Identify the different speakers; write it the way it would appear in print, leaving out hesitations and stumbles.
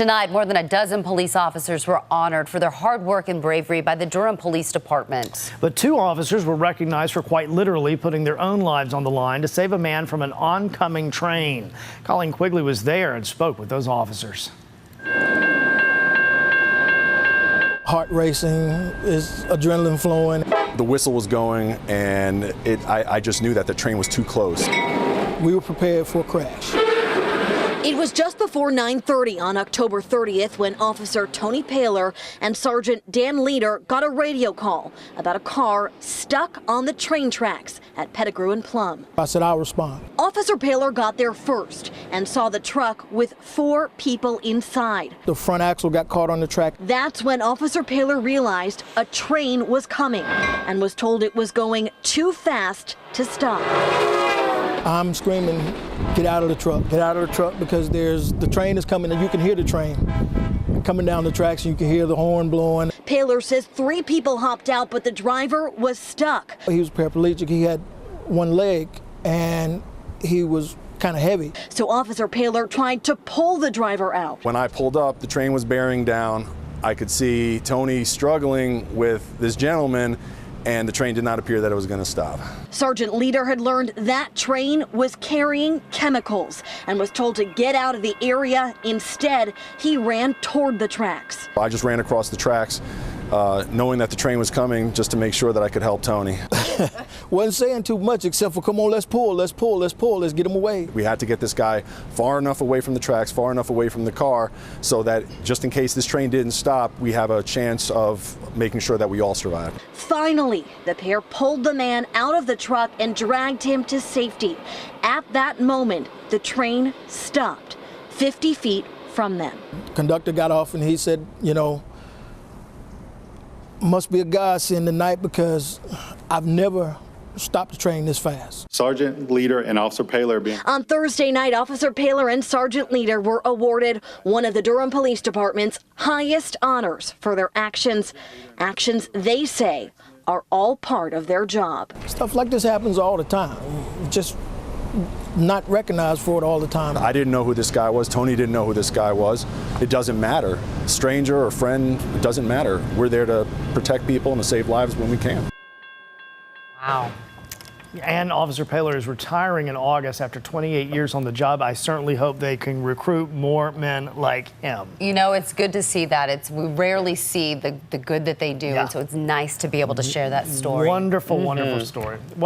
Speaker 1: Tonight, more than a dozen police officers were honored for their hard work and bravery by the Durham Police Department.
Speaker 2: But 2 officers were recognized for quite literally putting their own lives on the line to save a man from an oncoming train. Colleen Quigley was there and spoke with those officers.
Speaker 3: Heart racing, is adrenaline flowing.
Speaker 4: The whistle was going, and I just knew that the train was too close.
Speaker 3: We were prepared for a crash.
Speaker 5: It was just before 9:30 on October 30th when Officer Tony Paler and Sergeant Dan Leader got a radio call about a car stuck on the train tracks at Pettigrew and Plum.
Speaker 3: I said, I'll respond.
Speaker 5: Officer Paler got there first and saw the truck with 4 people inside.
Speaker 3: The front axle got caught on the track.
Speaker 5: That's when Officer Paler realized a train was coming and was told it was going too fast to stop.
Speaker 3: I'm screaming, get out of the truck, get out of the truck, because the train is coming and you can hear the train coming down the tracks and you can hear the horn blowing.
Speaker 5: Paler says 3 people hopped out, but the driver was stuck.
Speaker 3: He was paraplegic. He had one leg and he was kind of heavy.
Speaker 5: So Officer Paler tried to pull the driver out.
Speaker 4: When I pulled up, the train was bearing down. I could see Tony struggling with this gentleman, and the train did not appear that it was going to stop.
Speaker 5: Sergeant Leader had learned that train was carrying chemicals and was told to get out of the area. Instead, he ran toward the tracks.
Speaker 4: I just ran across the tracks, knowing that the train was coming, just to make sure that I could help Tony.
Speaker 3: Wasn't saying too much except for, come on, let's pull, let's pull, let's pull, let's get him away.
Speaker 4: We had to get this guy far enough away from the tracks, far enough away from the car, so that just in case this train didn't stop, we have a chance of making sure that we all survive.
Speaker 5: Finally, the pair pulled the man out of the truck and dragged him to safety. At that moment, the train stopped 50 feet from them.
Speaker 3: Conductor got off and he said, you know, must be a godsend tonight because I've never stopped a train this fast.
Speaker 6: Sergeant Leader and Officer Paler
Speaker 5: On Thursday night, Officer Paler and Sergeant Leader were awarded one of the Durham Police Department's highest honors for their actions they say are all part of their job.
Speaker 3: Stuff like this happens all the time. Just not recognized for it all the time.
Speaker 4: I didn't know who this guy was. Tony didn't know who this guy was. It doesn't matter. Stranger or friend, it doesn't matter. We're there to protect people and to save lives when we can.
Speaker 2: Wow. And Officer Paler is retiring in August after 28 years on the job. I certainly hope they can recruit more men like him.
Speaker 1: You know, it's good to see that. We rarely see the good that they do,
Speaker 2: Yeah.
Speaker 1: and so it's nice to be able to share that story.
Speaker 2: Wonderful, wonderful story. Well,